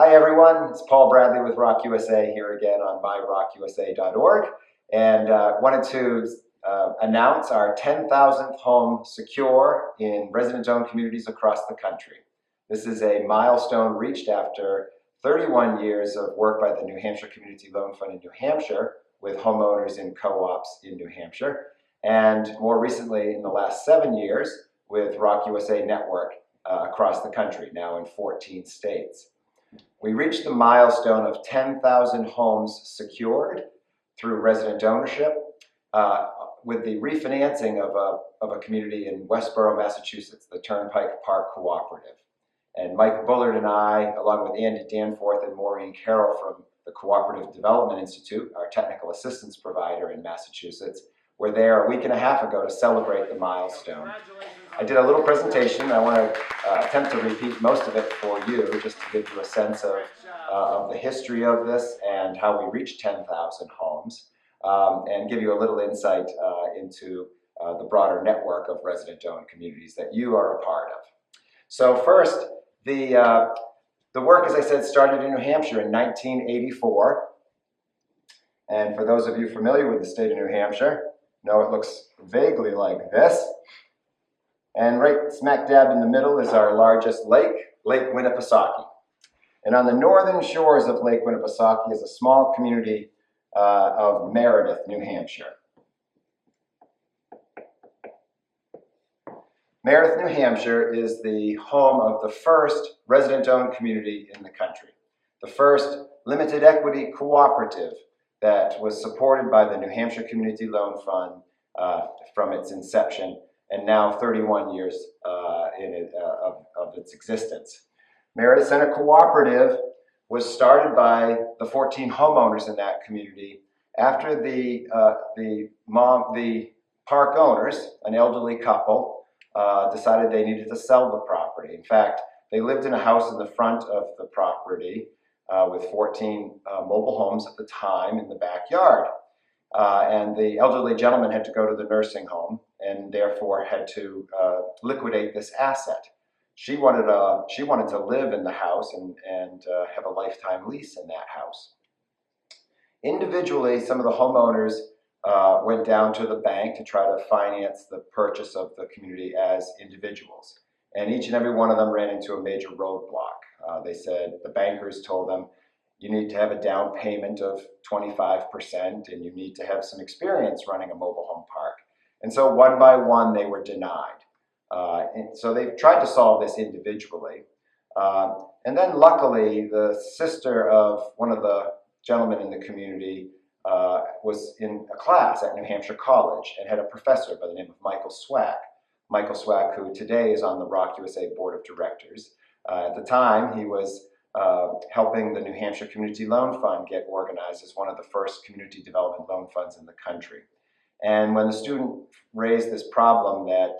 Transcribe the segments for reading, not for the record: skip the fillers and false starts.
Hi everyone, it's Paul Bradley with ROC USA here again on myrocusa.org, and wanted to announce our 10,000th home secure in resident-owned communities across the country. This is a milestone reached after 31 years of work by the New Hampshire Community Loan Fund in New Hampshire with homeowners in co-ops in New Hampshire, and more recently in the last 7 years with ROC USA Network across the country, now in 14 states. We reached the milestone of 10,000 homes secured through resident ownership with the refinancing of a community in Westborough, Massachusetts, the Turnpike Park Cooperative. And Mike Bullard and I, along with Andy Danforth and Maureen Carroll from the Cooperative Development Institute, our technical assistance provider in Massachusetts, were there a week and a half ago to celebrate the milestone. I did a little presentation. I want to attempt to repeat most of it for you, just to give you a sense of the history of this and how we reached 10,000 homes, and give you a little insight into the broader network of resident-owned communities that you are a part of. So first, the work, as I said, started in New Hampshire in 1984. And for those of you familiar with the state of New Hampshire, know it looks vaguely like this. And right smack dab in the middle is our largest lake, Lake Winnipesaukee. And on the northern shores of Lake Winnipesaukee is a small community of Meredith, New Hampshire. Meredith, New Hampshire is the home of the first resident-owned community in the country, the first limited equity cooperative that was supported by the New Hampshire Community Loan Fund from its inception, and now 31 years of its existence. Meredith Center Cooperative was started by the 14 homeowners in that community after the park owners, an elderly couple, decided they needed to sell the property. In fact, they lived in a house in the front of the property with 14 mobile homes at the time in the backyard. And the elderly gentleman had to go to the nursing home and therefore had to liquidate this asset. She wanted to live in the house and have a lifetime lease in that house. Individually, some of the homeowners went down to the bank to try to finance the purchase of the community as individuals. And each and every one of them ran into a major roadblock. They said, the bankers told them, you need to have a down payment of 25% and you need to have some experience running a mobile home park. And so one by one they were denied. And so they tried to solve this individually. And then luckily the sister of one of the gentlemen in the community was in a class at New Hampshire College and had a professor by the name of Michael Swack. Michael Swack, who today is on the ROC USA Board of Directors. At the time, he was helping the New Hampshire Community Loan Fund get organized as one of the first community development loan funds in the country. And when the student raised this problem that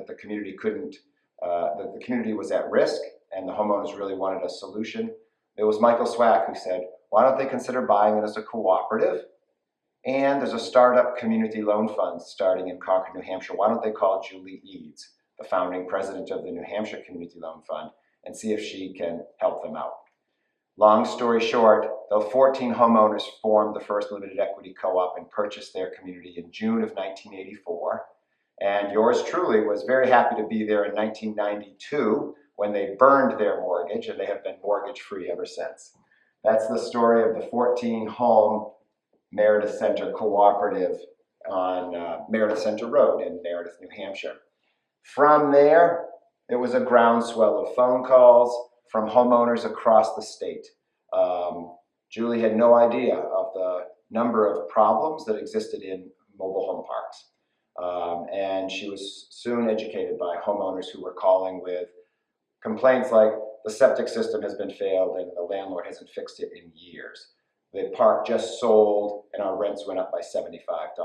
the community that the community was at risk and the homeowners really wanted a solution, it was Michael Swack who said, why don't they consider buying it as a cooperative? And there's a startup community loan fund starting in Concord, New Hampshire. Why don't they call Julie Eads, the founding president of the New Hampshire Community Loan Fund, and see if she can help them out. Long story short, the 14 homeowners formed the first limited equity co-op and purchased their community in June of 1984. And yours truly was very happy to be there in 1992 when they burned their mortgage, and they have been mortgage-free ever since. That's the story of the 14-home Meredith Center Cooperative on Meredith Center Road in Meredith, New Hampshire. From there, it was a groundswell of phone calls from homeowners across the state. Julie had no idea of the number of problems that existed in mobile home parks. And she was soon educated by homeowners who were calling with complaints like, the septic system has been failed and the landlord hasn't fixed it in years. The park just sold and our rents went up by $75.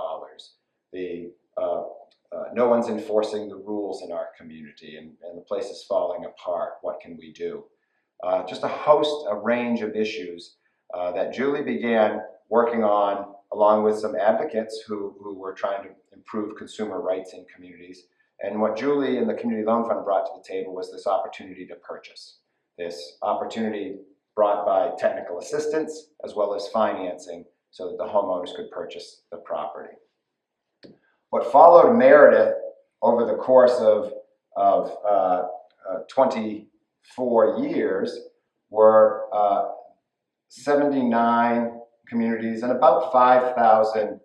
No one's enforcing the rules in our community and the place is falling apart. What can we do? Just a range of issues that Julie began working on along with some advocates who were trying to improve consumer rights in communities. And what Julie and the Community Loan Fund brought to the table was this opportunity to purchase. This opportunity brought by technical assistance as well as financing so that the homeowners could purchase the property. What followed Meredith over the course of 24 years were 79 communities and about 5,000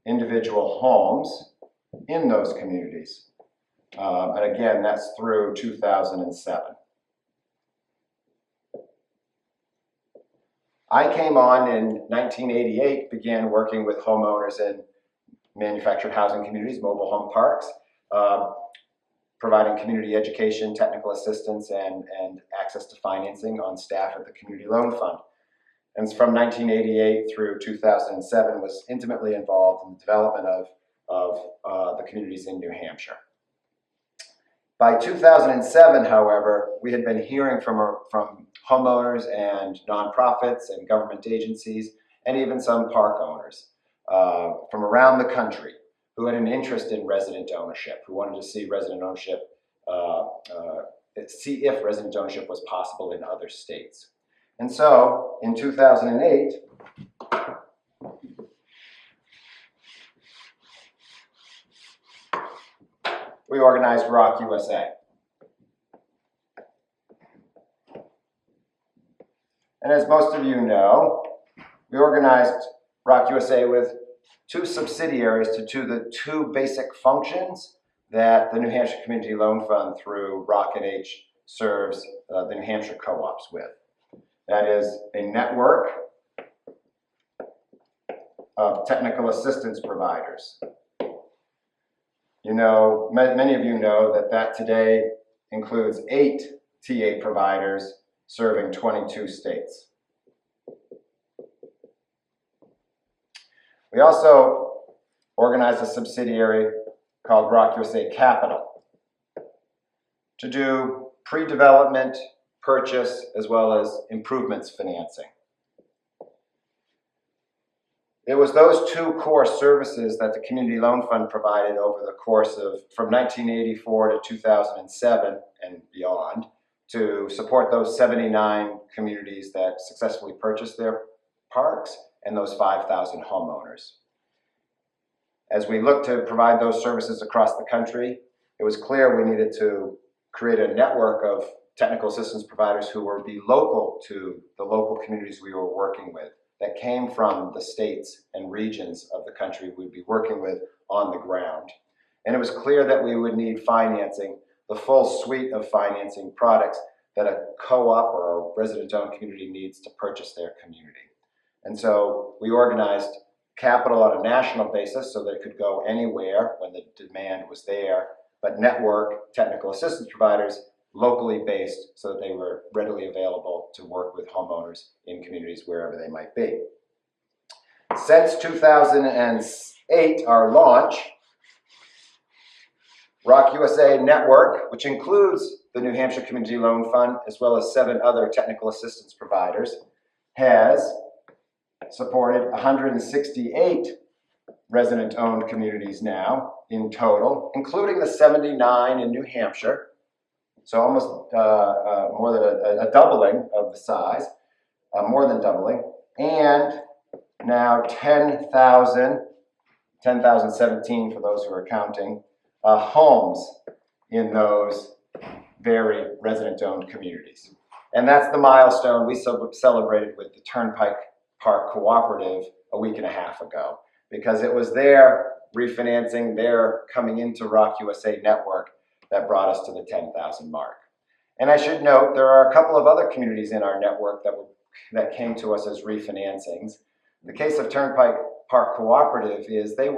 individual homes in those communities. And again, that's through 2007. I came on in 1988, began working with homeowners in manufactured housing communities, mobile home parks, providing community education, technical assistance, and access to financing on staff at the Community Loan Fund. And from 1988 through 2007 was intimately involved in the development of the communities in New Hampshire. By 2007, however, we had been hearing from homeowners and nonprofits and government agencies and even some park owners from around the country who had an interest in resident ownership, who wanted to see resident ownership, see if resident ownership was possible in other states. And so, in 2008, we organized ROC USA. And as most of you know, we organized ROC USA with two subsidiaries to do the two basic functions that the New Hampshire Community Loan Fund through ROC&H serves the New Hampshire co-ops with. That is a network of technical assistance providers. You know, many of you know that today includes 8 TA providers serving 22 states. We also organized a subsidiary called ROC USA Capital to do pre-development, purchase, as well as improvements financing. It was those two core services that the Community Loan Fund provided over the course of from 1984 to 2007 and beyond to support those 79 communities that successfully purchased their parks and those 5,000 homeowners. As we looked to provide those services across the country, it was clear we needed to create a network of technical assistance providers who would be local to the local communities we were working with, that came from the states and regions of the country we'd be working with on the ground. And it was clear that we would need financing, the full suite of financing products that a co-op or a resident-owned community needs to purchase their community. And so we organized capital on a national basis so that it could go anywhere when the demand was there, but network technical assistance providers locally based so that they were readily available to work with homeowners in communities wherever they might be. Since 2008, our launch, ROC USA Network, which includes the New Hampshire Community Loan Fund as well as 7 other technical assistance providers, has supported 168 resident-owned communities now in total, including the 79 in New Hampshire. So almost more than a doubling of the size, more than doubling, and now 10,017 for those who are counting, homes in those very resident-owned communities. And that's the milestone we celebrated with the Turnpike Park Cooperative a week and a half ago, because it was their refinancing, their coming into ROC USA Network that brought us to the 10,000 mark. And I should note there are a couple of other communities in our network that came to us as refinancings. The case of Turnpike Park Cooperative is they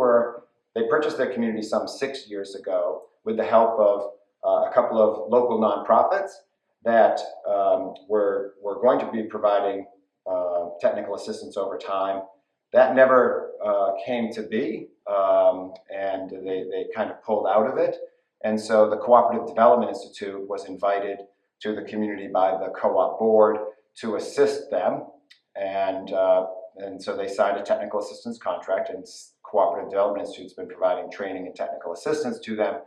purchased their community some 6 years ago with the help of a couple of local nonprofits that were going to be providing technical assistance over time. That never came to be, and they kind of pulled out of it. And so the Cooperative Development Institute was invited to the community by the co-op board to assist them. And so they signed a technical assistance contract, and Cooperative Development Institute's been providing training and technical assistance to them.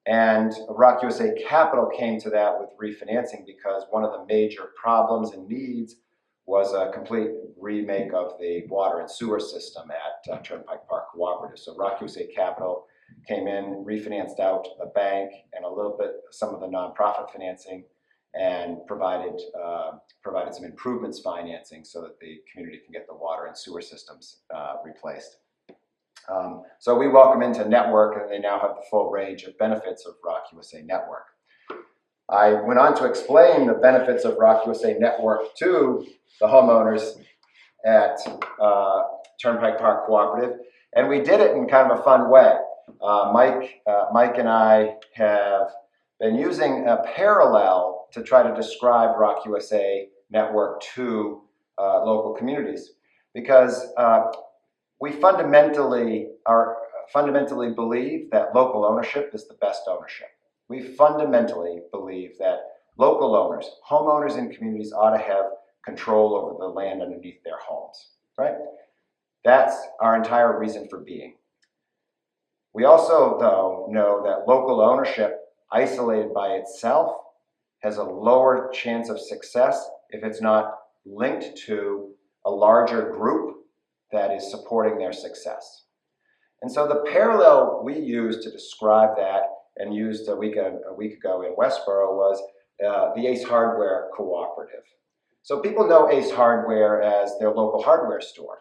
And ROC USA Capital came to that with refinancing because one of the major problems and needs was a complete remake of the water and sewer system at Turnpike Park Cooperative. So ROC USA Capital came in, refinanced out the bank and a little bit some of the nonprofit financing, and provided some improvements financing so that the community can get the water and sewer systems replaced. So we welcome into Network, and they now have the full range of benefits of ROC USA Network. I went on to explain the benefits of ROC USA Network to the homeowners at Turnpike Park Cooperative, and we did it in kind of a fun way. Mike and I have been using a parallel to try to describe ROC USA Network to local communities, because we fundamentally believe that local ownership is the best ownership. We fundamentally believe that local owners, homeowners in communities, ought to have control over the land underneath their homes, right? That's our entire reason for being. We also, though, know that local ownership, isolated by itself, has a lower chance of success if it's not linked to a larger group that is supporting their success. And so the parallel we used to describe that, and used a week ago in Westboro, was the Ace Hardware Cooperative. So people know Ace Hardware as their local hardware store,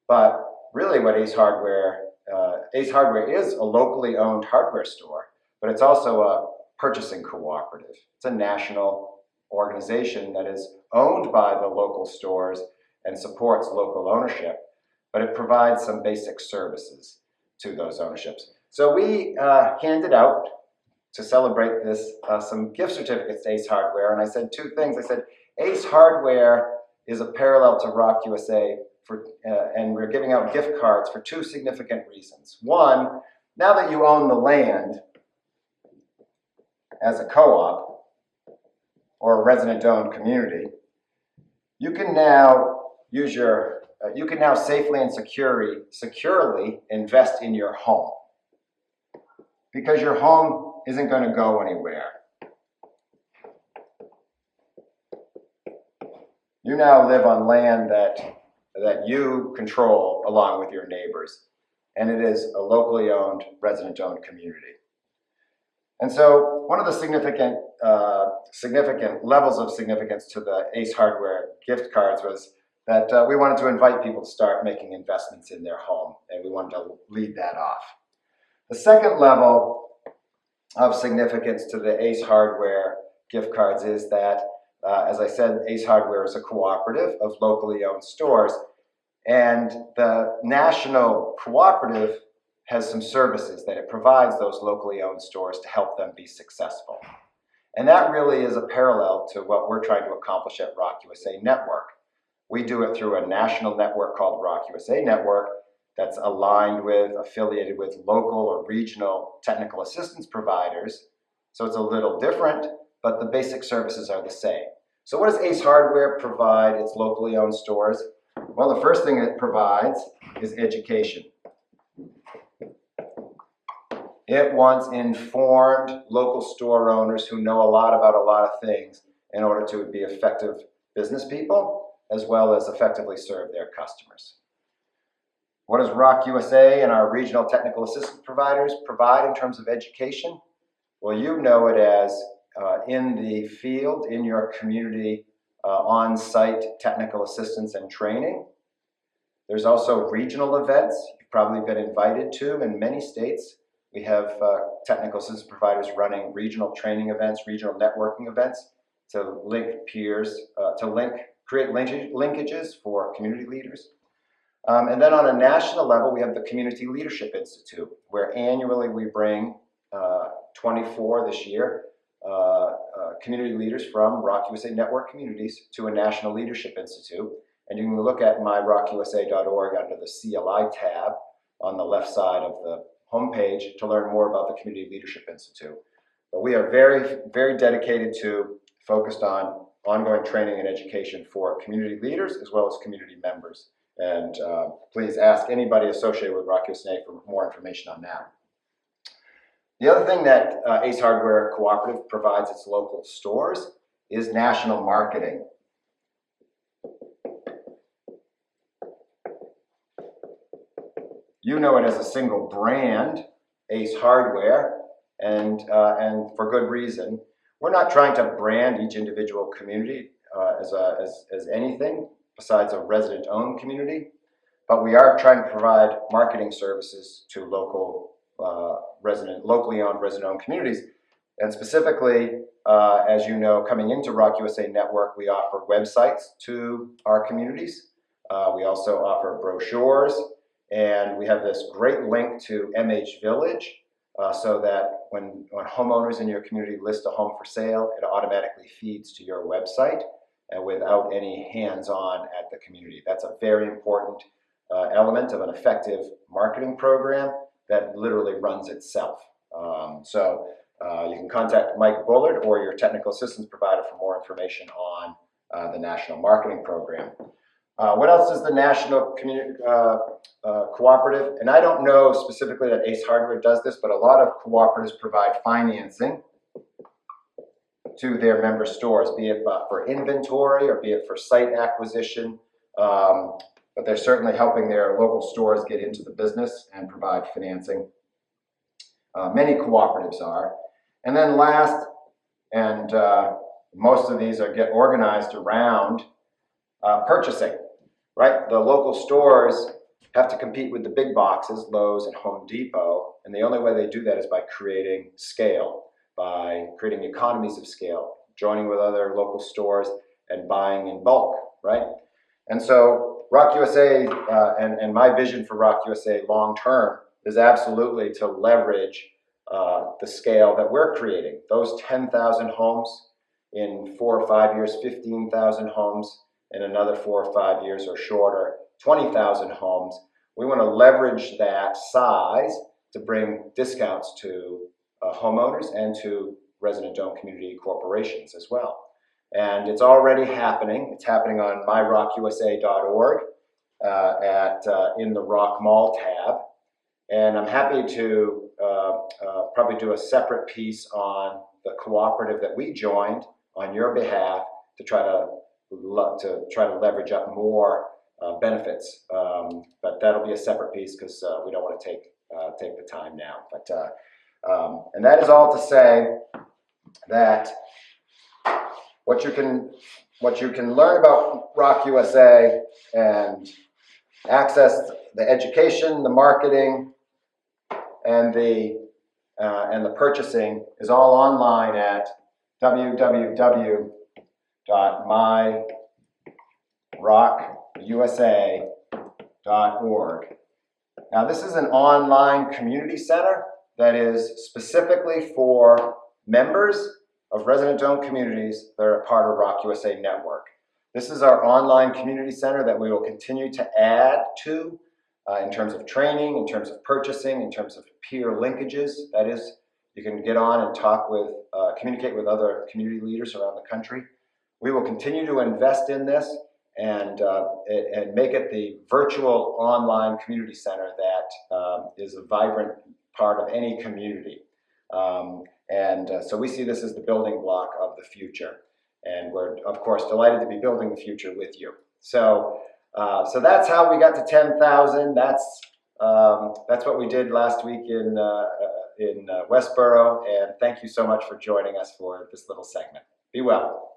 but really what Ace Hardware is a locally owned hardware store, but it's also a purchasing cooperative. It's a national organization that is owned by the local stores and supports local ownership, but it provides some basic services to those ownerships. So we handed out, to celebrate this, some gift certificates to Ace Hardware, and I said two things. I said, Ace Hardware is a parallel to ROC USA, and we're giving out gift cards for two significant reasons. One, now that you own the land as a co-op or a resident-owned community, you can now use you can now safely and securely invest in your home, because your home isn't going to go anywhere. You now live on land that you control along with your neighbors, and it is a locally owned, resident-owned community. And so one of the significant levels of significance to the Ace Hardware gift cards was that we wanted to invite people to start making investments in their home, and we wanted to lead that off. The second level of significance to the Ace Hardware gift cards is that, as I said, Ace Hardware is a cooperative of locally owned stores, and the national cooperative has some services that it provides those locally owned stores to help them be successful. And that really is a parallel to what we're trying to accomplish at ROC USA Network. We do it through a national network called ROC USA Network that's aligned with, affiliated with local or regional technical assistance providers. So it's a little different, but the basic services are the same. So what does Ace Hardware provide its locally owned stores? Well, the first thing it provides is education. It wants informed local store owners who know a lot about a lot of things in order to be effective business people, as well as effectively serve their customers. What does ROC USA and our regional technical assistance providers provide in terms of education? Well, you know it as in the field, in your community, on-site technical assistance and training. There's also regional events you've probably been invited to in many states. We have technical assistance providers running regional training events, regional networking events to link peers, create linkages for community leaders. And then on a national level, we have the Community Leadership Institute, where annually we bring 24 this year community leaders from ROC USA Network communities to a National Leadership Institute. And you can look at myrocusa.org under the CLI tab on the left side of the homepage to learn more about the Community Leadership Institute. But we are very, very dedicated to, focused on ongoing training and education for community leaders as well as community members. And please ask anybody associated with ROC USA for more information on that. The other thing that Ace Hardware Cooperative provides its local stores is national marketing. You know it as a single brand, Ace Hardware, and for good reason. We're not trying to brand each individual community as anything besides a resident-owned community, but we are trying to provide marketing services to locally owned resident-owned communities. And specifically, as you know, coming into ROC USA Network, we offer websites to our communities. We also offer brochures, and we have this great link to MH Village, so that when homeowners in your community list a home for sale, it automatically feeds to your website and without any hands-on at the community. That's a very important element of an effective marketing program that literally runs itself. You can contact Mike Bullard or your technical assistance provider for more information on the National Marketing Program. What else is the National Community Cooperative? And I don't know specifically that Ace Hardware does this, but a lot of cooperatives provide financing to their member stores, be it for inventory or be it for site acquisition. But they're certainly helping their local stores get into the business and provide financing. Many cooperatives are. And then last, and most of these get organized around purchasing, right? The local stores have to compete with the big boxes, Lowe's and Home Depot, and the only way they do that is by creating scale, by creating economies of scale, joining with other local stores and buying in bulk, right? And so ROC USA and my vision for ROC USA long term is absolutely to leverage the scale that we're creating. Those 10,000 homes in 4 or 5 years, 15,000 homes in another 4 or 5 years or shorter, 20,000 homes. We want to leverage that size to bring discounts to homeowners and to resident-owned community corporations as well. And it's already happening. It's happening on myrocusa.org in the ROC Mall tab. And I'm happy to probably do a separate piece on the cooperative that we joined on your behalf to try to leverage up more benefits. But that'll be a separate piece because we don't want to take the time now. But and that is all to say that what you can learn about ROC USA and access the education, the marketing, and the purchasing is all online at www.myrocusa.org. Now, this is an online community center that is specifically for members of resident-owned communities that are a part of ROC USA Network. This is our online community center that we will continue to add to in terms of training, in terms of purchasing, in terms of peer linkages. That is, you can get on and talk with, communicate with other community leaders around the country. We will continue to invest in this and make it the virtual online community center that is a vibrant part of any community. So we see this as the building block of the future. And we're, of course, delighted to be building the future with you. So that's how we got to 10,000. That's what we did last week in Westboro. And thank you so much for joining us for this little segment. Be well.